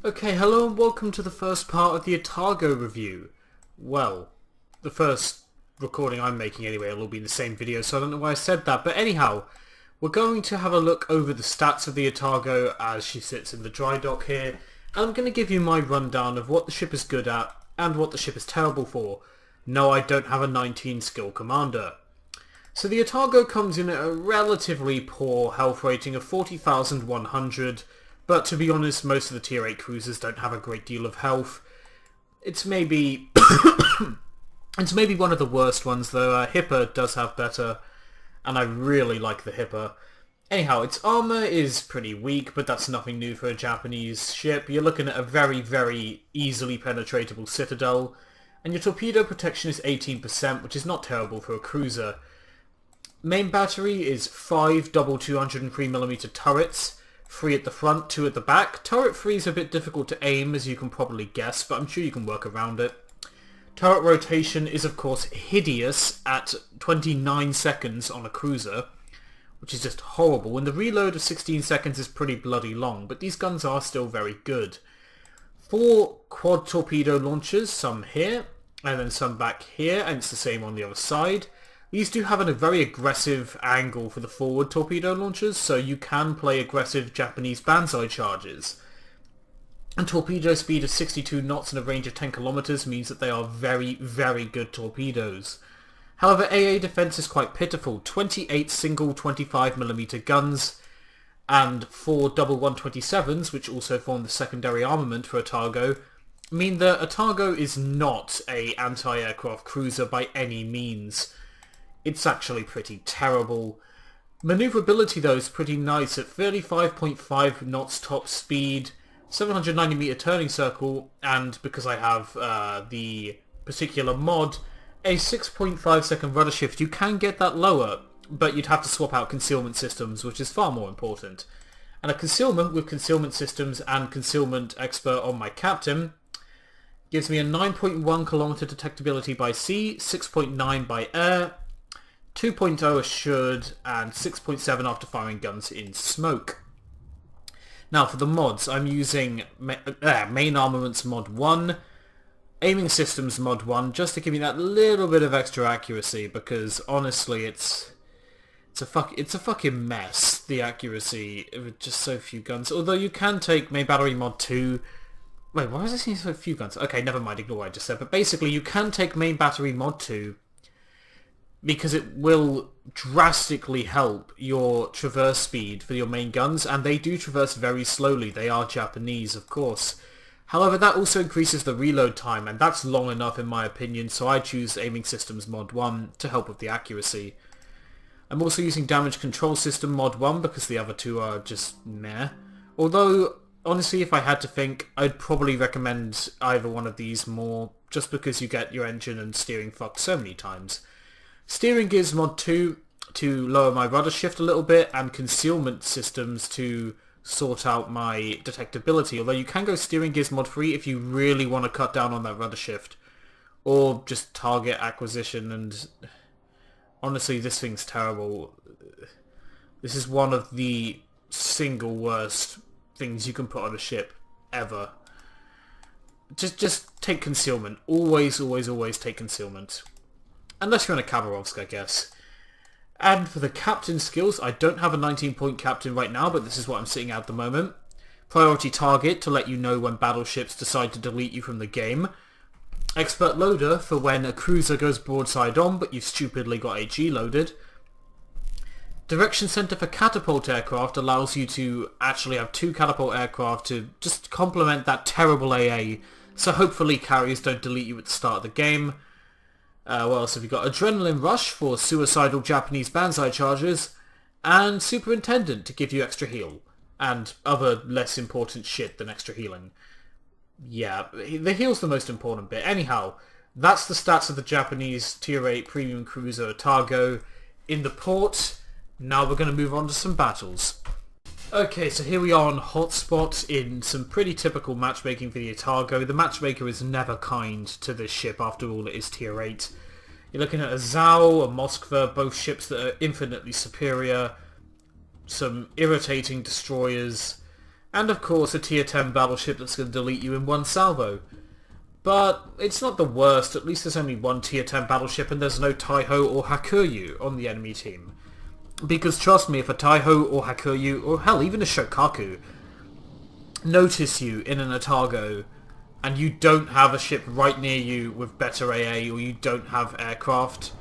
Okay, hello and welcome to the first part of the Atago review. Well, the first recording I'm making anyway, it'll all be in the same video, so I don't know why I said that. But anyhow, we're going to have a look over the stats of the Atago as she sits in the dry dock here. And I'm going to give you my rundown of what the ship is good at and what the ship is terrible for. No, I don't have a 19 skill commander. So the Atago comes in at a relatively poor health rating of 40,100. But to be honest, most of the tier 8 cruisers don't have a great deal of health. It's maybe it's maybe one of the worst ones though. Hipper does have better, and I really like the Hipper. Anyhow, its armor is pretty weak, but that's nothing new for a Japanese ship. You're looking at a very, very easily penetratable citadel, and your torpedo protection is 18%, which is not terrible for a cruiser. Main battery is 5 double 203mm turrets. 3 at the front, 2 at the back. Turret 3 is a bit difficult to aim, as you can probably guess, but I'm sure you can work around it. Turret rotation is of course hideous at 29 seconds on a cruiser, which is just horrible, and the reload of 16 seconds is pretty bloody long, but these guns are still very good. 4 quad torpedo launchers, some here, and then some back here, and it's the same on the other side. These do have a very aggressive angle for the forward torpedo launchers, so you can play aggressive Japanese banzai charges. And torpedo speed of 62 knots and a range of 10 kilometers means that they are very, very good torpedoes. However, AA defense is quite pitiful. 28 single 25mm guns and 4 double 127s, which also form the secondary armament for Atago, mean that Atago is not an anti-aircraft cruiser by any means. It's actually pretty terrible. Maneuverability though is pretty nice at 35.5 knots top speed, 790 meter turning circle, and because I have the particular mod, a 6.5 second rudder shift. You can get that lower, but you'd have to swap out concealment systems, which is far more important. And a concealment with concealment systems and concealment expert on my captain gives me a 9.1 kilometer detectability by sea, 6.9 by air, 2.0 assured, and 6.7 after firing guns in smoke. Now for the mods, I'm using Main Armaments Mod 1, Aiming Systems Mod 1, just to give me that little bit of extra accuracy, because honestly it's a fucking mess, the accuracy, with just so few guns. Although you can take Main Battery Mod 2... Wait, why was I saying so few guns? Okay, never mind, ignore what I just said. But basically you can take Main Battery Mod 2, because it will drastically help your traverse speed for your main guns, and they do traverse very slowly. They are Japanese, of course. However, that also increases the reload time, and that's long enough in my opinion, so I choose Aiming Systems Mod 1 to help with the accuracy. I'm also using Damage Control System Mod 1 because the other two are just meh. Although, honestly, if I had to think, I'd probably recommend either one of these more, just because you get your engine and steering fucked so many times. Steering gears mod 2 to lower my rudder shift a little bit, and concealment systems to sort out my detectability, although you can go steering gears mod 3 if you really want to cut down on that rudder shift, or just target acquisition. And honestly, this thing's terrible. This is one of the single worst things you can put on a ship ever. Just take concealment. Always, always, always take concealment. Unless you're in a Khabarovsk, I guess. And for the captain skills, I don't have a 19-point captain right now, but this is what I'm sitting at the moment. Priority target to let you know when battleships decide to delete you from the game. Expert loader for when a cruiser goes broadside on, but you've stupidly got HE loaded. Direction center for catapult aircraft allows you to actually have 2 catapult aircraft to just complement that terrible AA, so hopefully carriers don't delete you at the start of the game. What else have you got? Adrenaline Rush for suicidal Japanese banzai charges, and Superintendent to give you extra heal, and other less important shit than extra healing. Yeah, the heal's the most important bit. Anyhow, that's the stats of the Japanese Tier 8 Premium Cruiser Atago in the port. Now we're going to move on to some battles. Okay, so here we are on Hotspot in some pretty typical matchmaking for the Atago. The matchmaker is never kind to this ship, after all it is Tier 8. You're looking at a Zhao, a Moskva, both ships that are infinitely superior, some irritating destroyers, And of course a tier 10 battleship that's going to delete you in one salvo. But it's not the worst, at least there's only one tier 10 battleship and there's no Taiho or Hakuryu on the enemy team. Because trust me, if a Taiho or Hakuryu, or hell, even a Shokaku, notice you in an Atago, and you don't have a ship right near you with better AA, or you don't have aircraft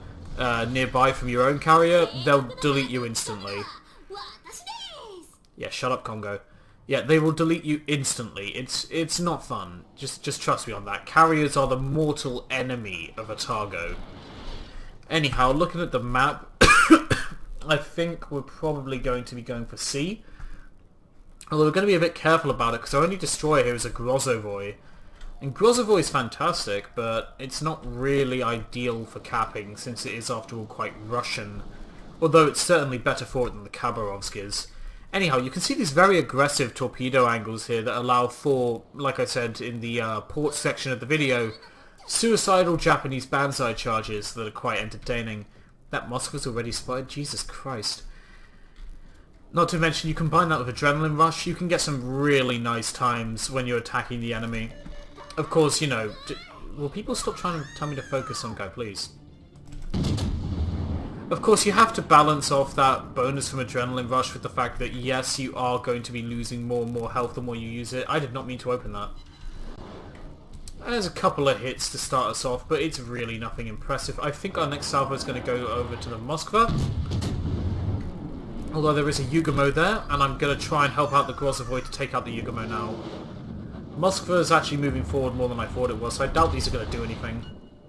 nearby from your own carrier, they'll delete you instantly. Yeah, shut up, Congo. Yeah, they will delete you instantly. It's not fun. Just trust me on that. Carriers are the mortal enemy of Atago. Anyhow, looking at the map, I think we're probably going to be going for C. Although we're going to be a bit careful about it, because our only destroyer here is a Grozovoy. And Grozovoy is fantastic, but it's not really ideal for capping, since it is after all quite Russian. Although it's certainly better for it than the Khabarovsk is. Anyhow, you can see these very aggressive torpedo angles here that allow for, like I said in the port section of the video, suicidal Japanese banzai charges that are quite entertaining. That Moskva's already spotted? Jesus Christ. Not to mention, you combine that with Adrenaline Rush, you can get some really nice times when you're attacking the enemy. Of course, you know... Will people stop trying to tell me to focus some guy, please? Of course, you have to balance off that bonus from Adrenaline Rush with the fact that, yes, you are going to be losing more and more health the more you use it. I did not mean to open that. There's a couple of hits to start us off, but it's really nothing impressive. I think our next salvo is going to go over to the Moskva. Although there is a Yugumo there, and I'm going to try and help out the Grozovoy to take out the Yugumo now. Moskva is actually moving forward more than I thought it was, so I doubt these are going to do anything.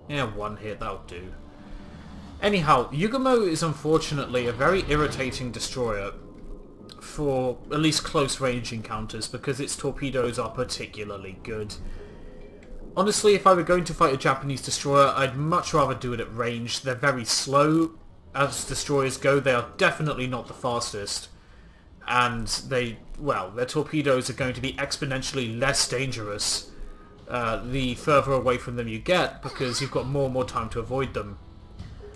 Yeah, one hit, that'll do. Anyhow, Yugumo is unfortunately a very irritating destroyer for at least close range encounters because its torpedoes are particularly good. Honestly, if I were going to fight a Japanese destroyer, I'd much rather do it at range. They're very slow. As destroyers go, they are definitely not the fastest. And their torpedoes are going to be exponentially less dangerous the further away from them you get because you've got more and more time to avoid them.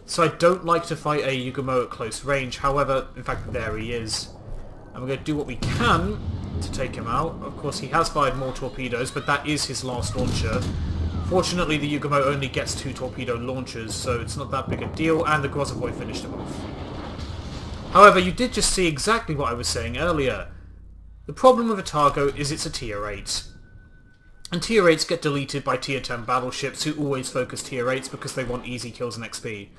So I don't like to fight a Yugumo at close range, however, in fact there he is. And we're going to do what we can to take him out. Of course he has fired more torpedoes, but that is his last launcher. Fortunately the Yugumo only gets 2 torpedo launchers, so it's not that big a deal, and the Grozovoy finished him off. However, you did just see exactly what I was saying earlier. The problem with Atago is it's a tier 8. And tier 8s get deleted by tier 10 battleships who always focus tier 8s because they want easy kills and XP.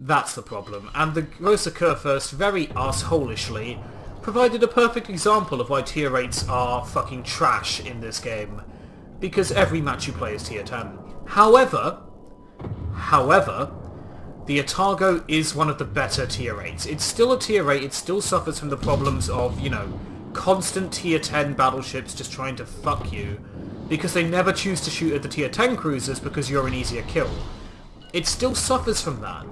That's the problem, and the Großer Kurfürst very assholishly provided a perfect example of why tier 8s are fucking trash in this game. Because every match you play is tier 10. However, the Atago is one of the better tier 8s. It's still a tier 8, it still suffers from the problems of, you know, constant tier 10 battleships just trying to fuck you. Because they never choose to shoot at the tier 10 cruisers because you're an easier kill. It still suffers from that.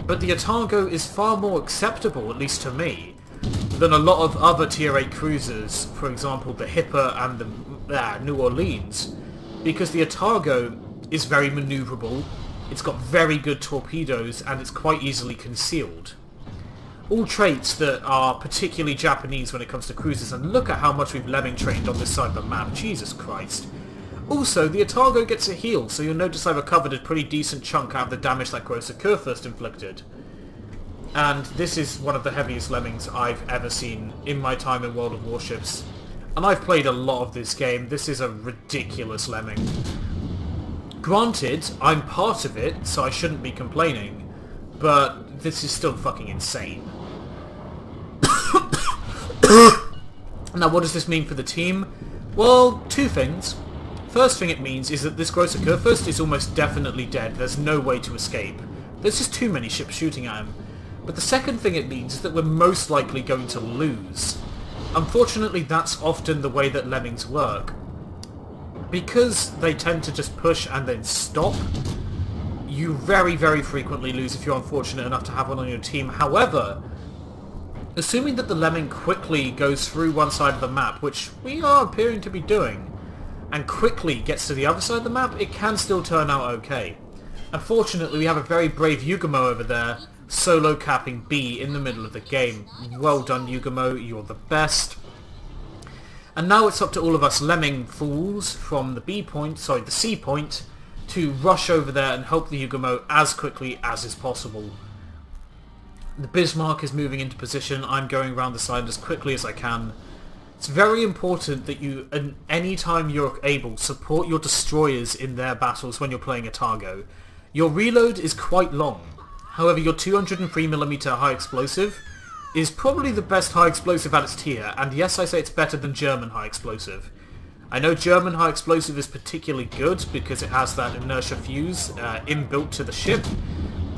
But the Atago is far more acceptable, at least to me, than a lot of other tier 8 cruisers, for example the Hipper and the New Orleans, because the Atago is very maneuverable, it's got very good torpedoes, and it's quite easily concealed. All traits that are particularly Japanese when it comes to cruisers, and look at how much we've lemming trained on this side of the map, Jesus Christ. Also, the Atago gets a heal, so you'll notice I recovered a pretty decent chunk out of the damage that Großer Kurfürst inflicted. And this is one of the heaviest lemmings I've ever seen in my time in World of Warships. And I've played a lot of this game, this is a ridiculous lemming. Granted, I'm part of it, so I shouldn't be complaining, but this is still fucking insane. Now what does this mean for the team? Well, 2 things. First thing it means is that this Großer Kurfürst is almost definitely dead. There's no way to escape. There's just too many ships shooting at him. But the second thing it means is that we're most likely going to lose. Unfortunately, that's often the way that lemmings work. Because they tend to just push and then stop, you very, very frequently lose if you're unfortunate enough to have one on your team. However, assuming that the lemming quickly goes through one side of the map, which we are appearing to be doing, and quickly gets to the other side of the map, it can still turn out okay. Unfortunately, we have a very brave Yugumo over there, solo capping B in the middle of the game. Well done, Yugumo, you're the best. And now it's up to all of us lemming fools from the the C point, to rush over there and help the Yugumo as quickly as is possible. The Bismarck is moving into position. I'm going around the side as quickly as I can. It's very important that you, anytime you're able, support your destroyers in their battles when you're playing Atago. Your reload is quite long. However, your 203mm high explosive is probably the best high explosive at its tier, and yes, I say it's better than German high explosive. I know German high explosive is particularly good because it has that inertia fuse inbuilt to the ship.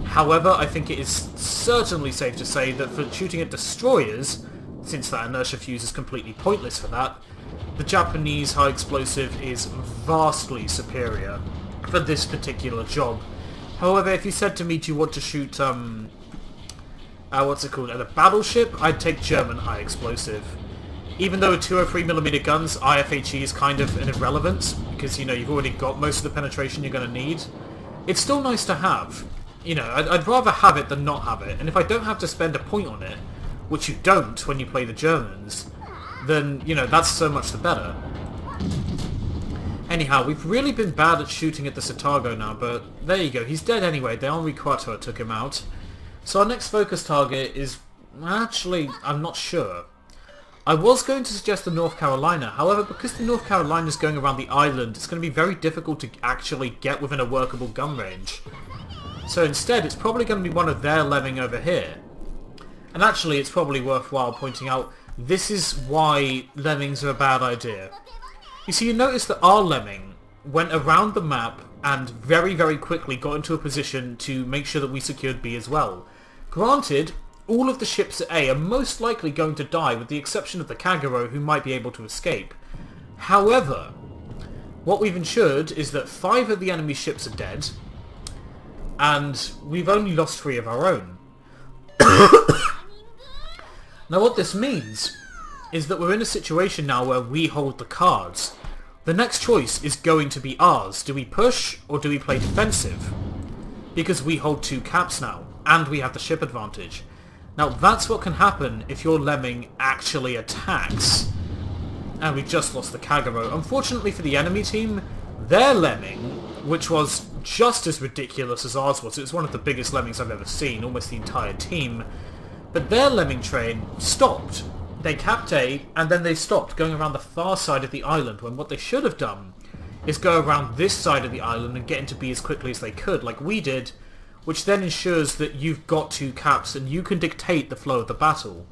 However, I think it is certainly safe to say that for shooting at destroyers, since that inertia fuse is completely pointless for that, the Japanese high explosive is vastly superior for this particular job. However, if you said to me, do you want to shoot, what's it called, at a battleship, I'd take German high explosive. Even though with 203mm guns, IFHE is kind of an irrelevance, because, you know, you've already got most of the penetration you're going to need. It's still nice to have. You know, I'd rather have it than not have it, and if I don't have to spend a point on it, which you don't when you play the Germans, then, you know, that's so much the better. Anyhow, we've really been bad at shooting at the Atago now, but there you go, he's dead anyway. The Henri Quatre took him out. So our next focus target is, actually, I'm not sure. I was going to suggest the North Carolina, however, because the North Carolina is going around the island, it's going to be very difficult to actually get within a workable gun range. So instead, it's probably going to be one of their lemming over here. And actually, it's probably worthwhile pointing out, this is why lemmings are a bad idea. You see, you notice that our lemming went around the map and very, very quickly got into a position to make sure that we secured B as well. Granted, all of the ships at A are most likely going to die, with the exception of the Kagero, who might be able to escape. However, what we've ensured is that 5 of the enemy ships are dead, and we've only lost 3 of our own. Now what this means is that we're in a situation now where we hold the cards. The next choice is going to be ours. Do we push or do we play defensive? Because we hold 2 caps now, and we have the ship advantage. Now that's what can happen if your lemming actually attacks. And we just lost the Kagero. Unfortunately for the enemy team, their lemming, which was just as ridiculous as ours was, it was one of the biggest lemmings I've ever seen, almost the entire team, but their lemming train stopped. They capped A, and then they stopped, going around the far side of the island, when what they should have done is go around this side of the island and get into B as quickly as they could, like we did, which then ensures that you've got 2 caps and you can dictate the flow of the battle.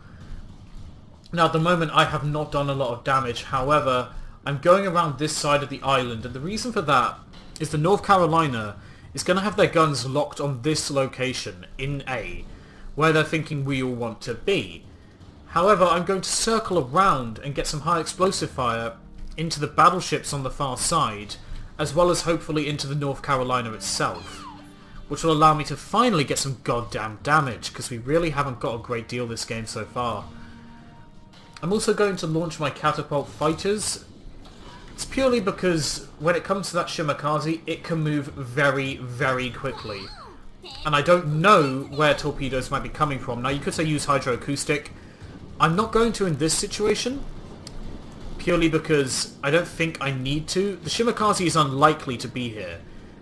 Now at the moment I have not done a lot of damage, however, I'm going around this side of the island, and the reason for that is the North Carolina is going to have their guns locked on this location in A, where they're thinking we all want to be. However, I'm going to circle around and get some high explosive fire into the battleships on the far side, as well as hopefully into the North Carolina itself, which will allow me to finally get some goddamn damage, because we really haven't got a great deal this game so far. I'm also going to launch my catapult fighters. It's purely because when it comes to that Shimakaze, it can move very, very quickly. And I don't know where torpedoes might be coming from. Now you could say use hydroacoustic. I'm not going to in this situation, purely because I don't think I need to. The Shimakaze is unlikely to be here,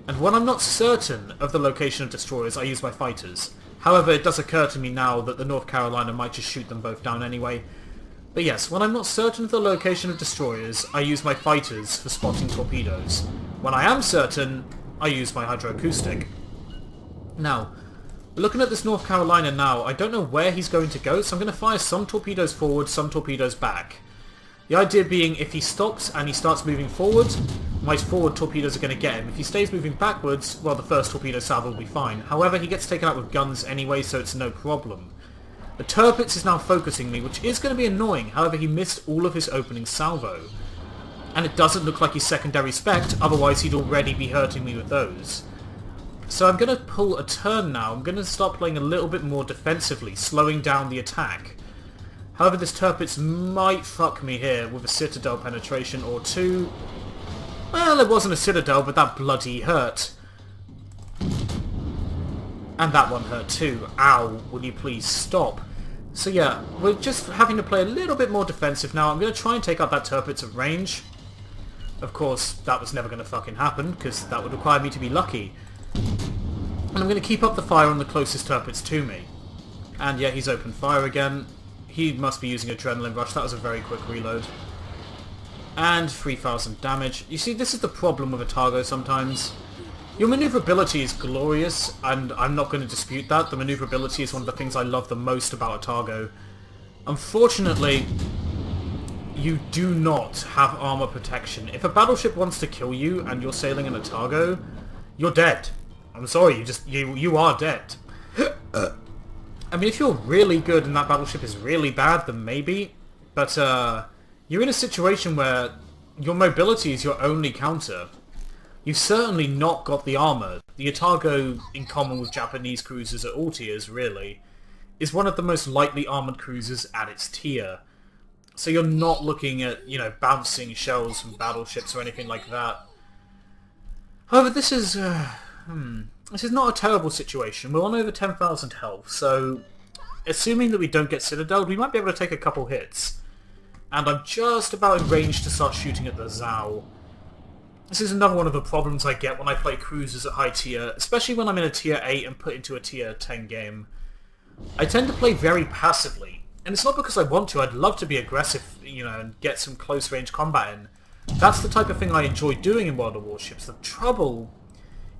and when I'm not certain of the location of destroyers, I use my fighters. However, it does occur to me now that the North Carolina might just shoot them both down anyway. But yes, when I'm not certain of the location of destroyers, I use my fighters for spotting torpedoes. When I am certain, I use my hydroacoustic. Now, looking at this North Carolina now, I don't know where he's going to go, so I'm going to fire some torpedoes forward, some torpedoes back. The idea being, if he stops and he starts moving forward, my forward torpedoes are going to get him. If he stays moving backwards, well, the first torpedo salvo will be fine. However, he gets taken out with guns anyway, so it's no problem. The Tirpitz is now focusing me, which is going to be annoying. However, he missed all of his opening salvo. And it doesn't look like he's secondary spec'd, otherwise he'd already be hurting me with those. So I'm going to pull a turn now. I'm going to start playing a little bit more defensively, slowing down the attack. However, this Tirpitz might fuck me here with a Citadel penetration or 2. Well, it wasn't a Citadel, but that bloody hurt. And that one hurt too. Ow, will you please stop? So yeah, we're just having to play a little bit more defensive now. I'm going to try and take out that Tirpitz at range. Of course, that was never going to fucking happen, because that would require me to be lucky. And I'm going to keep up the fire on the closest Tirpitz to me. And yeah, he's opened fire again. He must be using Adrenaline Rush. That was a very quick reload. And 3,000 damage. You see, this is the problem with Atago sometimes. Your maneuverability is glorious, and I'm not going to dispute that. The maneuverability is one of the things I love the most about Atago. Unfortunately, you do not have armor protection. If a battleship wants to kill you and you're sailing an Atago, you're dead. I'm sorry, you are dead. I mean, if you're really good and that battleship is really bad, then maybe. But you're in a situation where your mobility is your only counter. You've certainly not got the armor. The Atago, in common with Japanese cruisers at all tiers, really, is one of the most lightly armored cruisers at its tier. So you're not looking at, you know, bouncing shells from battleships or anything like that. However, this is not a terrible situation. We're on over 10,000 health, so assuming that we don't get citadeled, we might be able to take a couple hits. And I'm just about in range to start shooting at the Zao. This is another one of the problems I get when I play cruisers at high tier, especially when I'm in a tier 8 and put into a tier 10 game. I tend to play very passively, and it's not because I want to. I'd love to be aggressive, you know, and get some close range combat in. That's the type of thing I enjoy doing in World of Warships. The trouble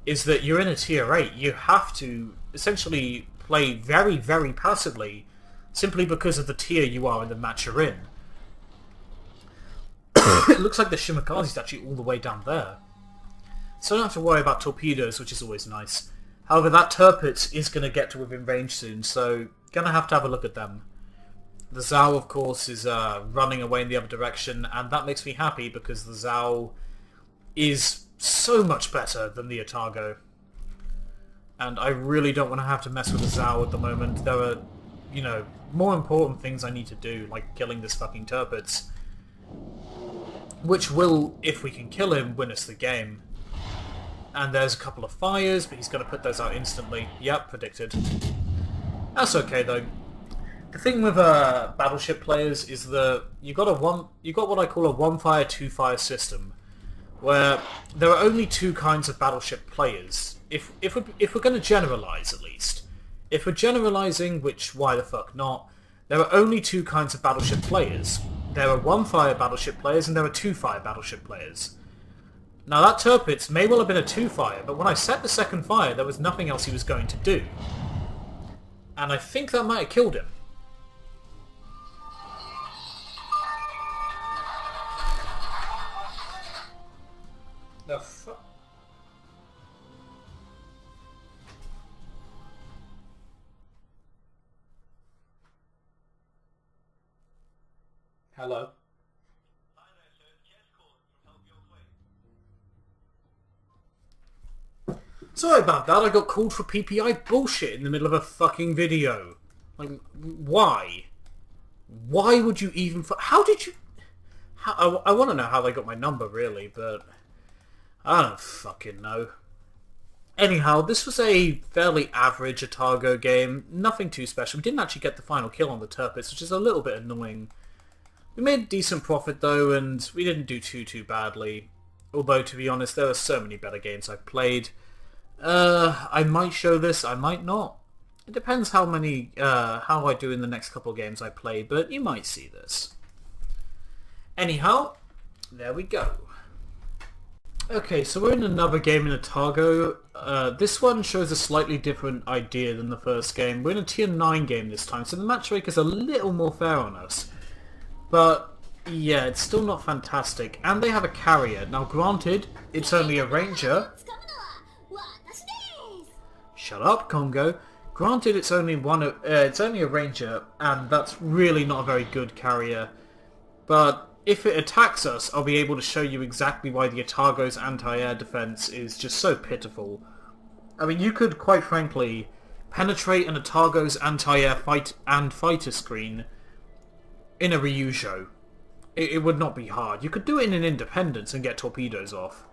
is that you're in a tier 8. You have to essentially play very, very passively, simply because of the tier you are in the match you're in. It looks like the Shimakaze is actually all the way down there. So I don't have to worry about torpedoes, which is always nice. However, that Tirpitz is going to get to within range soon, so going to have a look at them. The Zao, of course, is running away in the other direction, and that makes me happy because the Zao is so much better than the Atago. And I really don't want to have to mess with the Zao at the moment. There are, you know, more important things I need to do, like killing this fucking Tirpitz. Which will, if we can kill him, win us the game. And there's a couple of fires, but he's going to put those out instantly. Yep, predicted. That's okay though. The thing with battleship players is that you got what I call a one fire, two fire system, where there are only two kinds of battleship players. If we're going to generalize, at least, if we're generalizing, which why the fuck not, there are only two kinds of battleship players. There are one fire battleship players and there are two fire battleship players. Now that Tirpitz may well have been a two fire, but when I set the second fire there was nothing else he was going to do. And I think that might have killed him. The fuck? Hello. Hi there, sir. Jess calling from Help Your Way. Sorry about that. I got called for PPI bullshit in the middle of a fucking video. Like, why? Why would you even... How did you... I want to know how they got my number, really, but... I don't fucking know. Anyhow, this was a fairly average Atago game. Nothing too special. We didn't actually get the final kill on the Tirpitz, which is a little bit annoying. We made a decent profit though, and we didn't do too badly. Although, to be honest, there are so many better games I've played. I might show this, I might not. It depends how I do in the next couple of games I play, but you might see this. Anyhow, there we go. Okay, so we're in another game in Atago. This one shows a slightly different idea than the first game. We're in a tier 9 game this time, so the match rate is a little more fair on us. But, yeah, it's still not fantastic. And they have a carrier. Now, granted, it's only a ranger. Shut up, Congo. Granted, it's only a ranger, and that's really not a very good carrier. But if it attacks us, I'll be able to show you exactly why the Atago's anti-air defense is just so pitiful. I mean, you could, quite frankly, penetrate an Atago's anti-air fighter screen in a Ryujo. It would not be hard. You could do it in an Independence and get torpedoes off.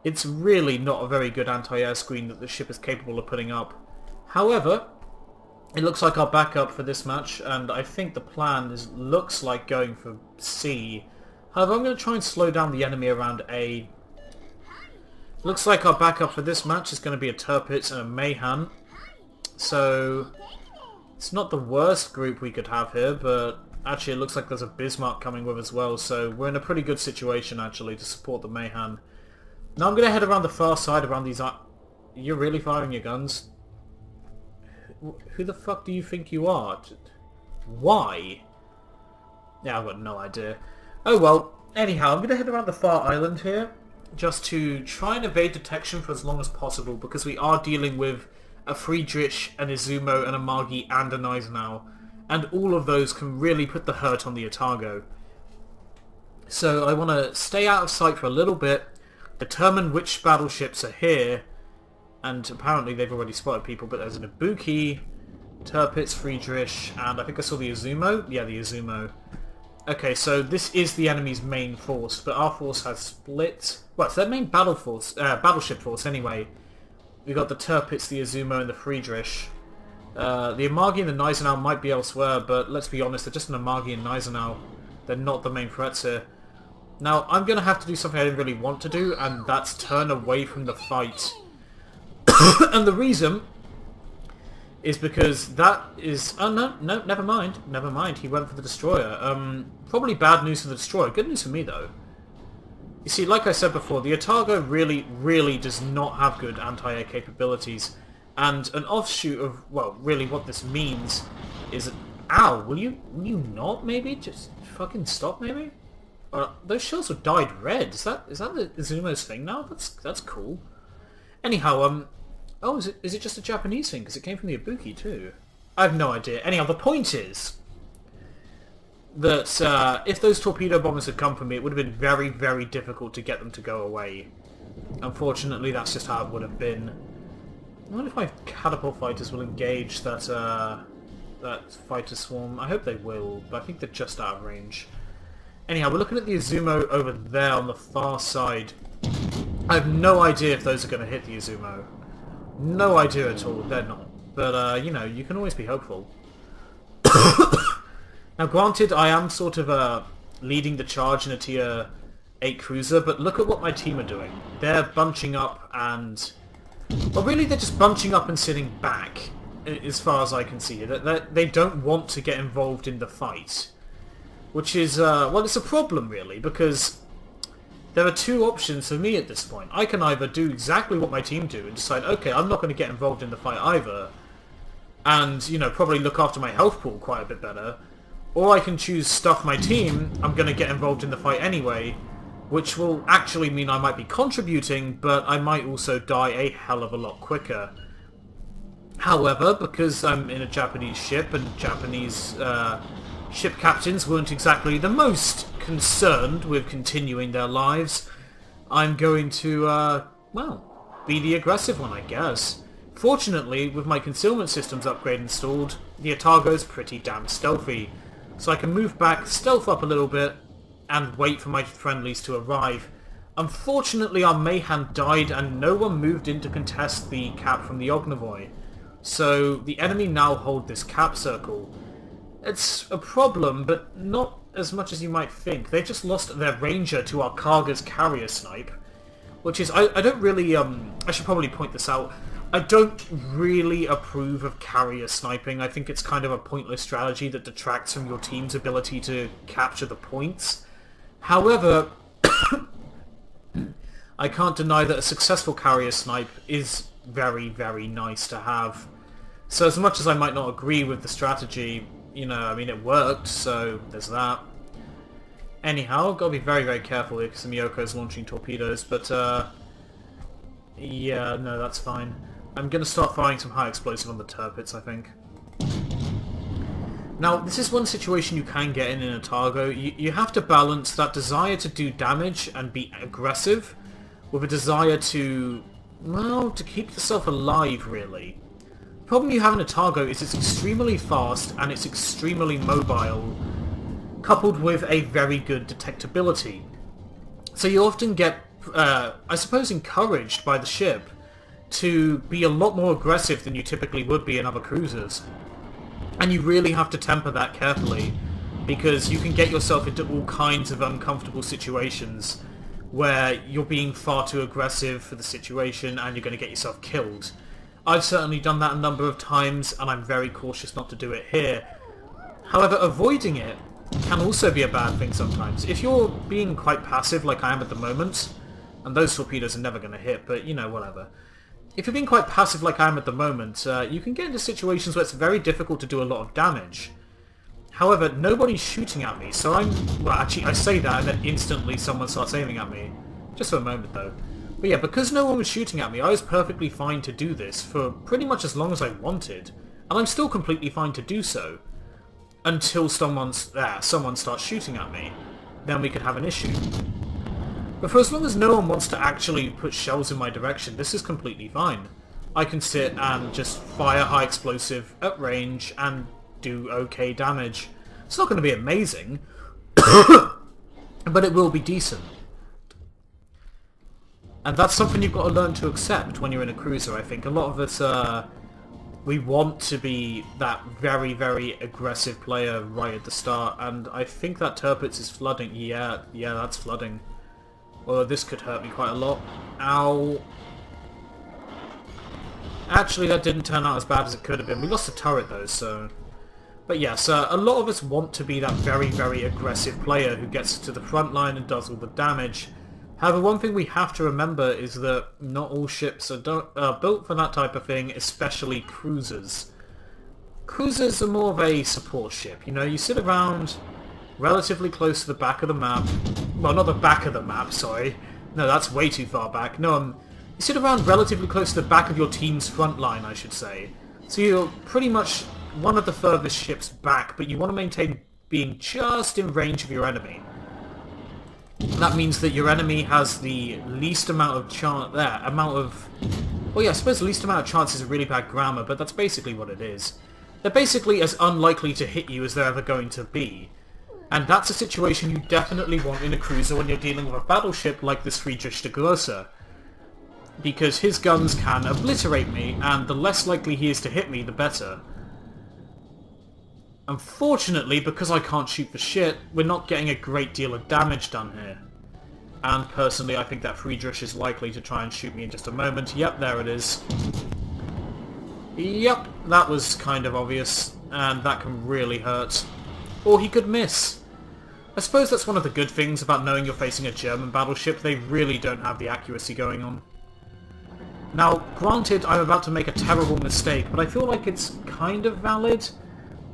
It's really not a very good anti-air screen that the ship is capable of putting up. However, It looks like our backup for this match, and I think the plan looks like going for C. However, I'm going to try and slow down the enemy around A. Looks like our backup for this match is going to be a Tirpitz and a Mayhan. So, it's not the worst group we could have here, but actually it looks like there's a Bismarck coming with as well, so we're in a pretty good situation actually to support the Mayhan. Now I'm going to head around the far side around these... You're really firing your guns? Who the fuck do you think you are? Why? Yeah, I've got no idea. Oh well, anyhow, I'm going to head around the far island here, just to try and evade detection for as long as possible, because we are dealing with a Friedrich, an Izumo, an Amagi, and an Eisenhower, and all of those can really put the hurt on the Atago. So I want to stay out of sight for a little bit, determine which battleships are here, and apparently they've already spotted people, but there's an Ibuki, Tirpitz, Friedrich, and I think I saw the Izumo? Yeah, the Izumo. Okay, so this is the enemy's main force, but our force has split. Well, it's their main battleship force anyway. We got the Tirpitz, the Izumo, and the Friedrich. The Amagi and the Gneisenau might be elsewhere, but let's be honest, they're just an Amagi and Gneisenau. They're not the main threats here. Now, I'm going to have to do something I didn't really want to do, and that's turn away from the fight. And the reason is because that is... Oh, no, never mind. Never mind. He went for the destroyer. Probably bad news for the destroyer. Good news for me, though. You see, like I said before, the Atago really, really does not have good anti-air capabilities. And an offshoot of, well, really what this means is... Ow! Will you not, maybe? Just fucking stop, maybe? Those shells were dyed red. Is that the Izumo's thing now? That's cool. Anyhow, oh, is it just a Japanese thing? Because it came from the Ibuki too. I have no idea. Anyhow, the point is that if those torpedo bombers had come from me, it would have been very, very difficult to get them to go away. Unfortunately, that's just how it would have been. I wonder if my catapult fighters will engage that fighter swarm. I hope they will, but I think they're just out of range. Anyhow, we're looking at the Izumo over there on the far side. I have no idea if those are going to hit the Izumo. No idea at all. They're not. But, you know, you can always be hopeful. Now, granted, I am sort of leading the charge in a tier 8 cruiser, but look at what my team are doing. They're bunching up and... Well, really, they're just bunching up and sitting back, as far as I can see. They don't want to get involved in the fight. Which is, well, it's a problem, really, because... There are two options for me at this point. I can either do exactly what my team do and decide, okay, I'm not going to get involved in the fight either, and, you know, probably look after my health pool quite a bit better, or I can choose stuff my team, I'm going to get involved in the fight anyway, which will actually mean I might be contributing, but I might also die a hell of a lot quicker. However, because I'm in a Japanese ship, and Japanese ship captains weren't exactly the most concerned with continuing their lives, I'm going to, well, be the aggressive one, I guess. Fortunately, with my concealment systems upgrade installed, the Atago's pretty damn stealthy, so I can move back, stealth up a little bit, and wait for my friendlies to arrive. Unfortunately, our Mayhan died and no one moved in to contest the cap from the Ognivoy, so the enemy now hold this cap circle. It's a problem, but not as much as you might think. They just lost their ranger to our Kaga's carrier snipe, which is... I don't really... I should probably point this out. I don't really approve of carrier sniping. I think it's kind of a pointless strategy that detracts from your team's ability to capture the points. However, I can't deny that a successful carrier snipe is very, very nice to have. So as much as I might not agree with the strategy... You know, I mean, it worked, so there's that. Anyhow, I've got to be very, very careful here because Miyoko is launching torpedoes, but, yeah, no, that's fine. I'm going to start firing some high explosive on the Tirpitz, I think. Now, this is one situation you can get in Atago. You have to balance that desire to do damage and be aggressive with a desire to, well, to keep yourself alive, really. The problem you have in Atago is it's extremely fast and it's extremely mobile, coupled with a very good detectability. So you often get, I suppose, encouraged by the ship to be a lot more aggressive than you typically would be in other cruisers. And you really have to temper that carefully, because you can get yourself into all kinds of uncomfortable situations where you're being far too aggressive for the situation and you're going to get yourself killed. I've certainly done that a number of times, and I'm very cautious not to do it here. However, avoiding it can also be a bad thing sometimes. If you're being quite passive like I am at the moment, and those torpedoes are never going to hit, but you know, whatever. If you're being quite passive like I am at the moment, you can get into situations where it's very difficult to do a lot of damage. However, nobody's shooting at me, so well, actually, I say that and then instantly someone starts aiming at me. Just for a moment, though. But yeah, because no one was shooting at me, I was perfectly fine to do this for pretty much as long as I wanted. And I'm still completely fine to do so. Until someone starts shooting at me. Then we could have an issue. But for as long as no one wants to actually put shells in my direction, this is completely fine. I can sit and just fire high explosive at range and do okay damage. It's not going to be amazing, but it will be decent. And that's something you've got to learn to accept when you're in a cruiser, I think. A lot of us, we want to be that very, very aggressive player right at the start, and I think that Tirpitz is flooding. Yeah, that's flooding. Well, this could hurt me quite a lot. Ow. Actually, that didn't turn out as bad as it could have been. We lost the turret, though, so... But yes, a lot of us want to be that very, very aggressive player who gets to the front line and does all the damage. However, one thing we have to remember is that not all ships are built for that type of thing, especially cruisers. Cruisers are more of a support ship. You know, you sit around relatively close to the back of the map. Well, not the back of the map, sorry. No, that's way too far back. No, you sit around relatively close to the back of your team's front line, I should say. So you're pretty much one of the furthest ships back, but you want to maintain being just in range of your enemy. That means that your enemy has the least amount of chance there. Well, yeah, I suppose the least amount of chance is a really bad grammar, but that's basically what it is. They're basically as unlikely to hit you as they're ever going to be. And that's a situation you definitely want in a cruiser when you're dealing with a battleship like the Friedrich der Grosse. Because his guns can obliterate me, and the less likely he is to hit me, the better. Unfortunately, because I can't shoot for shit, we're not getting a great deal of damage done here. And personally, I think that Friedrich is likely to try and shoot me in just a moment. Yep, there it is. Yep, that was kind of obvious, and that can really hurt. Or he could miss. I suppose that's one of the good things about knowing you're facing a German battleship. They really don't have the accuracy going on. Now, granted, I'm about to make a terrible mistake, but I feel like it's kind of valid.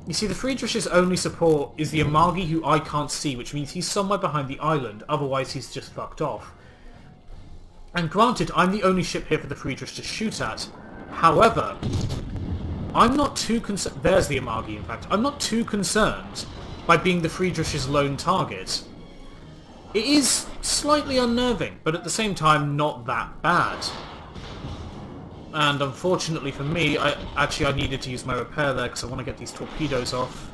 You see, the Friedrich's only support is the Amagi, who I can't see, which means he's somewhere behind the island, otherwise he's just fucked off. And granted, I'm the only ship here for the Friedrich to shoot at. However, I'm not too concerned... There's the Amagi, in fact. I'm not too concerned by being the Friedrich's lone target. It is slightly unnerving, but at the same time, not that bad. And unfortunately for me, I needed to use my repair there because I want to get these torpedoes off.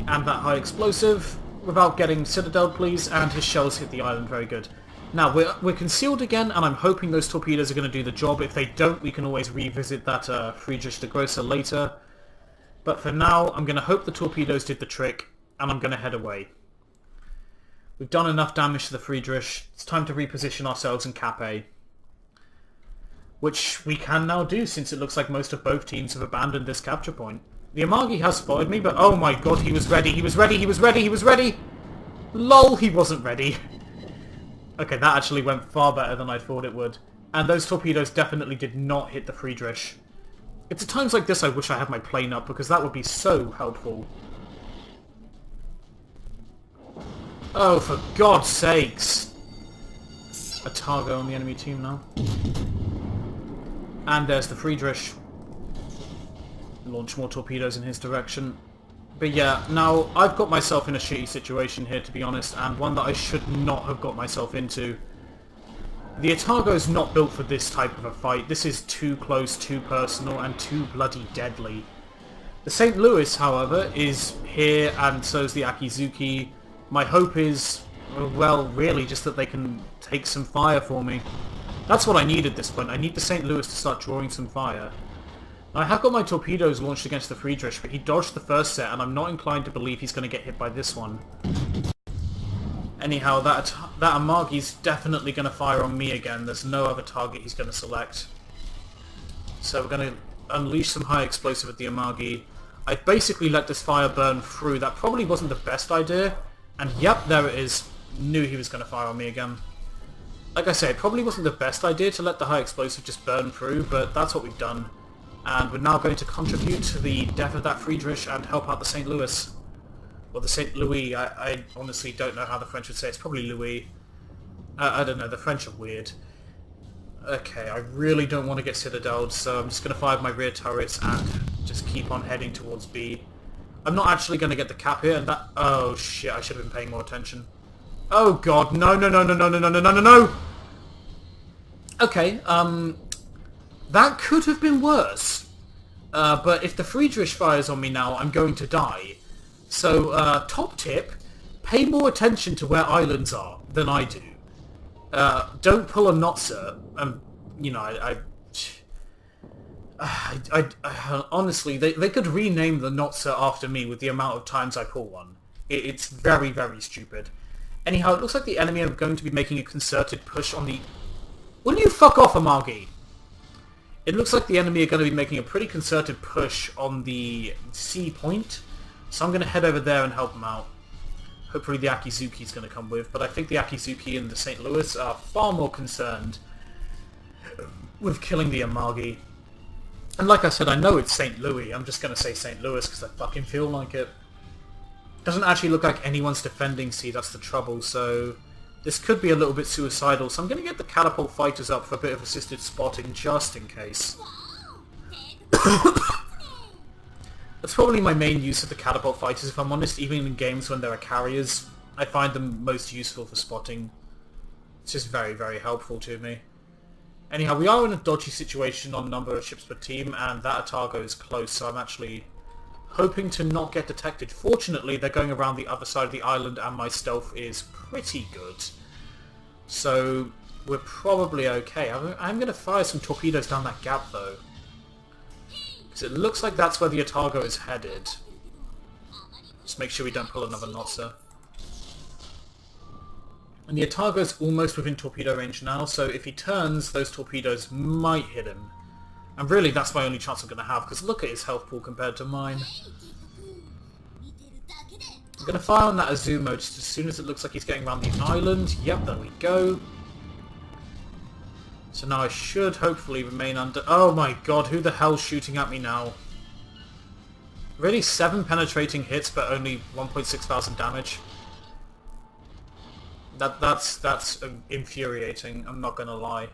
And that high explosive, without getting Citadel, please, and his shells hit the island, very good. Now, we're concealed again, and I'm hoping those torpedoes are going to do the job. If they don't, we can always revisit that Friedrich der Grosse later. But for now, I'm going to hope the torpedoes did the trick, and I'm going to head away. We've done enough damage to the Friedrich. It's time to reposition ourselves in Cap A. Which we can now do, since it looks like most of both teams have abandoned this capture point. The Amagi has spotted me, but oh my god, he was ready, he was ready, he was ready, he was ready! LOL, he wasn't ready. Okay, that actually went far better than I thought it would. And those torpedoes definitely did not hit the Friedrich. It's at times like this I wish I had my plane up, because that would be so helpful. Oh, for God's sakes! Atago on the enemy team now. And there's the Friedrich. Launch more torpedoes in his direction. But yeah, now I've got myself in a shitty situation here, to be honest, and one that I should not have got myself into. The Atago's not built for this type of a fight. This is too close, too personal, and too bloody deadly. The St. Louis, however, is here, and so's the Akizuki. My hope is, well, really, just that they can take some fire for me. That's what I need at this point. I need the St. Louis to start drawing some fire. I have got my torpedoes launched against the Friedrich, but he dodged the first set, and I'm not inclined to believe he's going to get hit by this one. Anyhow, that Amagi's definitely going to fire on me again. There's no other target he's going to select. So we're going to unleash some high explosive at the Amagi. I basically let this fire burn through. That probably wasn't the best idea. And yep, there it is. Knew he was going to fire on me again. Like I say, it probably wasn't the best idea to let the high explosive just burn through, but that's what we've done. And we're now going to contribute to the death of that Friedrich and help out the St. Louis. Well, the St. Louis, I honestly don't know how the French would say it. It's probably Louis. I don't know, the French are weird. Okay, I really don't want to get citadeled, so I'm just going to fire my rear turrets and just keep on heading towards B. I'm not actually going to get the cap here, and that... Oh shit, I should have been paying more attention. Oh god, no, no, no, no, no, no, no, no, no, no, no! Okay, that could have been worse. But if the Friedrich fires on me now, I'm going to die. So, top tip, pay more attention to where islands are than I do. Don't pull a Notzer. You know, honestly, they could rename the Notzer after me with the amount of times I pull one. It's very, very stupid. Anyhow, it looks like the enemy are going to be making a concerted push on the... Will you fuck off, Amagi? It looks like the enemy are going to be making a pretty concerted push on the C point, so I'm going to head over there and help them out. Hopefully the Akizuki's going to come with, but I think the Akizuki and the St. Louis are far more concerned with killing the Amagi. And like I said, I know it's St. Louis, I'm just going to say St. Louis because I fucking feel like it. Doesn't actually look like anyone's defending C, that's the trouble, so... This could be a little bit suicidal, so I'm going to get the catapult fighters up for a bit of assisted spotting, just in case. That's probably my main use of the catapult fighters, if I'm honest, even in games when there are carriers. I find them most useful for spotting. It's just very, very helpful to me. Anyhow, we are in a dodgy situation on number of ships per team, and that Atago is close, so I'm actually hoping to not get detected. Fortunately, they're going around the other side of the island, and my stealth is pretty good. So, we're probably okay. I'm going to fire some torpedoes down that gap, though. Because it looks like that's where the Atago is headed. Just make sure we don't pull another Notzer. And the Atago is almost within torpedo range now, so if he turns, those torpedoes might hit him. And really, that's my only chance I'm going to have, because look at his health pool compared to mine. I'm going to fire on that Azumo just as soon as it looks like he's getting around the island. Yep, there we go. So now I should hopefully remain under... Oh my god, who the hell's shooting at me now? Really, 7 penetrating hits, but only 1,600 damage? That's infuriating, I'm not going to lie.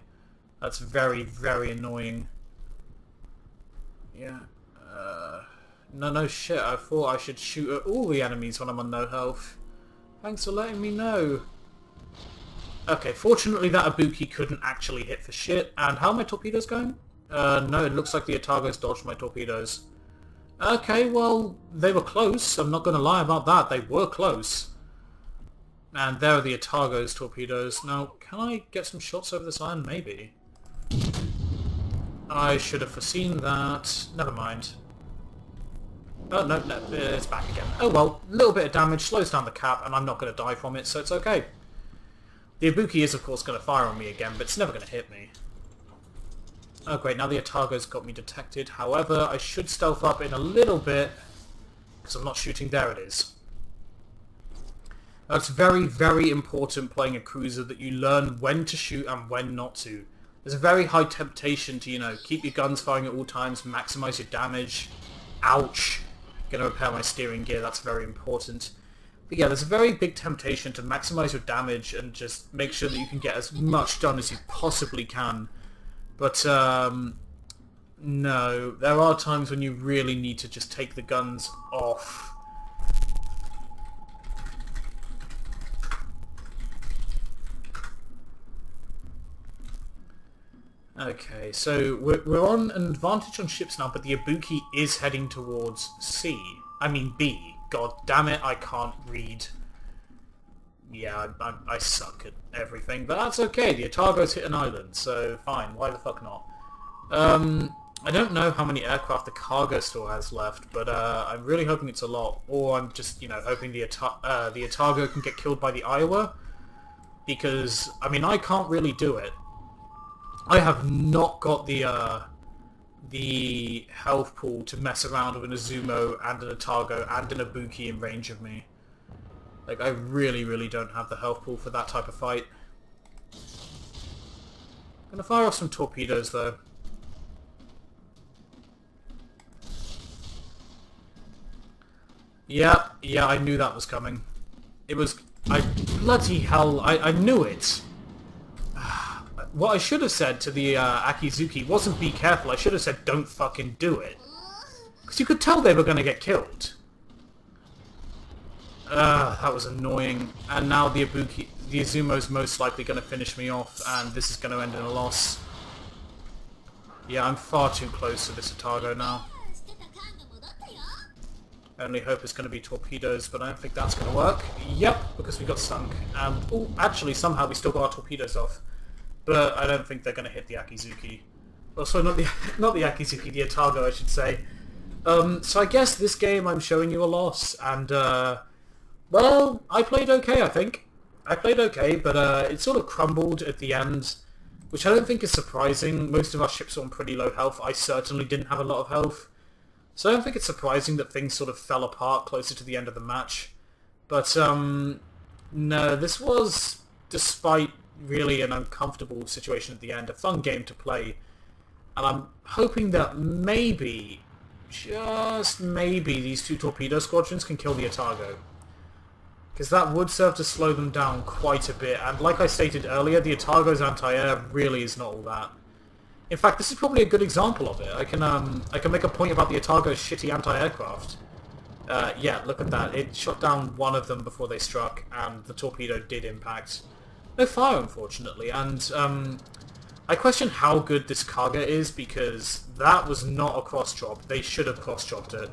That's very, very annoying. Yeah. No shit, I thought I should shoot at all the enemies when I'm on no health. Thanks for letting me know. Okay, fortunately that Ibuki couldn't actually hit for shit. And how are my torpedoes going? No, it looks like the Atago's dodged my torpedoes. Okay, well, they were close. I'm not going to lie about that. They were close. And there are the Atago's torpedoes. Now, can I get some shots over this island? Maybe. I should have foreseen that. Never mind. Oh, no, it's back again. Oh well, a little bit of damage slows down the cap, and I'm not going to die from it, so it's okay. The Ibuki is, of course, going to fire on me again, but it's never going to hit me. Oh great, now the Atago's got me detected. However, I should stealth up in a little bit, because I'm not shooting. There it is. It's very, very important playing a cruiser that you learn when to shoot and when not to. There's a very high temptation to, you know, keep your guns firing at all times, maximize your damage. Ouch. Gonna repair my steering gear, that's very important. But yeah, there's a very big temptation to maximize your damage and just make sure that you can get as much done as you possibly can. But, no. There are times when you really need to just take the guns off. Okay, so we're on an advantage on ships now, but the Ibuki is heading towards C. I mean B. God damn it, I can't read. Yeah, I suck at everything, but that's okay. The Atago's hit an island, so fine. Why the fuck not? I don't know how many aircraft the cargo store has left, but I'm really hoping it's a lot. Or I'm just, hoping the Atago can get killed by the Iowa, because I mean I can't really do it. I have not got the health pool to mess around with an Azumo and an Atago and an Ibuki in range of me. Like, I really, really don't have the health pool for that type of fight. I'm gonna fire off some torpedoes, though. Yeah, I knew that was coming. It was... bloody hell, I knew it! What I should have said to the Akizuki wasn't be careful, I should have said don't fucking do it. Because you could tell they were gonna get killed. That was annoying. And now the Azumo's most likely going to finish me off, and this is going to end in a loss. Yeah, I'm far too close to this Atago now. Only hope it's going to be torpedoes, but I don't think that's going to work. Yep, because we got sunk. And, oh, actually, somehow we still got our torpedoes off. But I don't think they're going to hit the Akizuki. Oh, sorry, not the Akizuki, the Atago, I should say. So I guess this game I'm showing you a loss, and, well, I played okay, I think. I played okay, but it sort of crumbled at the end, which I don't think is surprising. Most of our ships were on pretty low health. I certainly didn't have a lot of health. So I don't think it's surprising that things sort of fell apart closer to the end of the match. But, no, this was, despite really an uncomfortable situation at the end, a fun game to play. And I'm hoping that maybe, just maybe, these two torpedo squadrons can kill the Atago. Because that would serve to slow them down quite a bit, and like I stated earlier, the Atago's anti-air really is not all that. In fact, this is probably a good example of it. I can make a point about the Atago's shitty anti-aircraft. Yeah, look at that. It shot down one of them before they struck, and the torpedo did impact. No fire, unfortunately, and I question how good this Kaga is, because that was not a cross-drop. They should have cross-dropped it.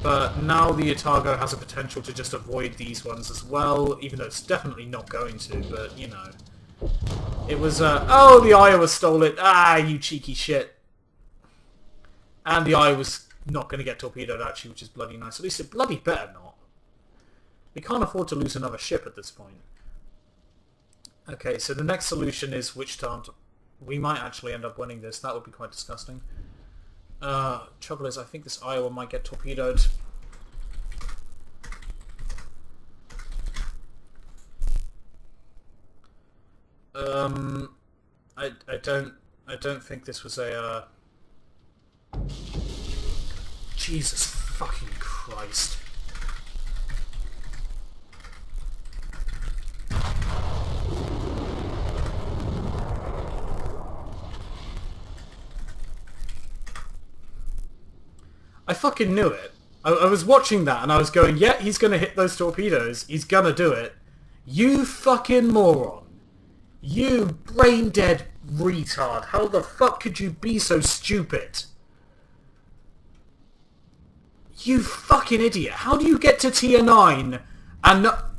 But now the Atago has a potential to just avoid these ones as well, even though it's definitely not going to, but, you know. It was, oh, the Iowa stole it! Ah, you cheeky shit! And the Iowa's not going to get torpedoed, actually, which is bloody nice. At least it bloody better not. We can't afford to lose another ship at this point. Okay, so the next solution is Wichita. We might actually end up winning this. That would be quite disgusting. Trouble is, I think this Iowa might get torpedoed. I don't think this was a, Jesus fucking Christ. I fucking knew it. I was watching that and I was going, yeah, he's gonna hit those torpedoes. He's gonna do it. You fucking moron. You brain-dead retard. How the fuck could you be so stupid? You fucking idiot. How do you get to tier 9 and not...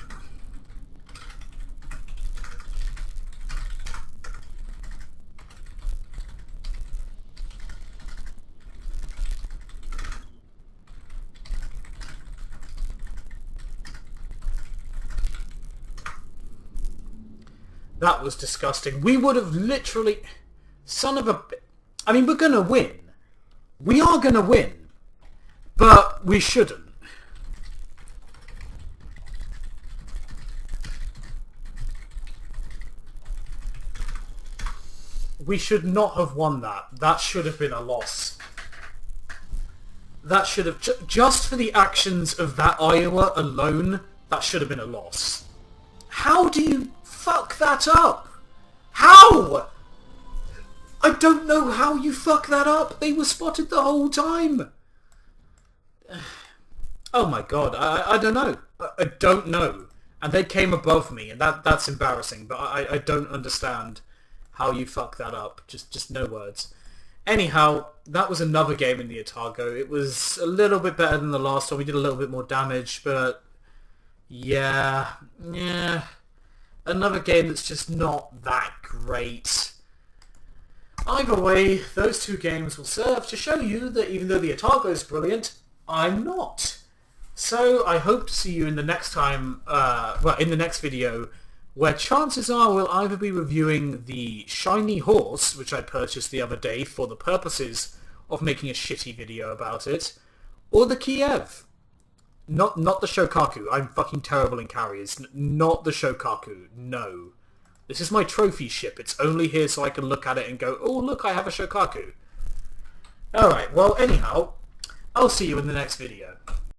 That was disgusting. We would have literally... Son of a... I mean, we're gonna win. We are gonna win. But we shouldn't. We should not have won that. That should have been a loss. That should have... Just for the actions of that Iowa alone, that should have been a loss. How do you... fuck that up? How? I don't know how you fuck that up. They were spotted the whole time. Oh my god, I don't know. I don't know. And they came above me, and that's embarrassing, but I don't understand how you fuck that up. Just no words. Anyhow, that was another game in the Atago. It was a little bit better than the last one. We did a little bit more damage, but... Yeah, another game that's just not that great. Either way, those two games will serve to show you that even though the Atago is brilliant, I'm not. So I hope to see you in the next time, in the next video, where chances are we'll either be reviewing the shiny horse, which I purchased the other day for the purposes of making a shitty video about it, or the Kiev. Not the Shokaku. I'm fucking terrible in carriers. Not the Shokaku. No. This is my trophy ship. It's only here so I can look at it and go, oh look, I have a Shokaku. Alright, well anyhow, I'll see you in the next video.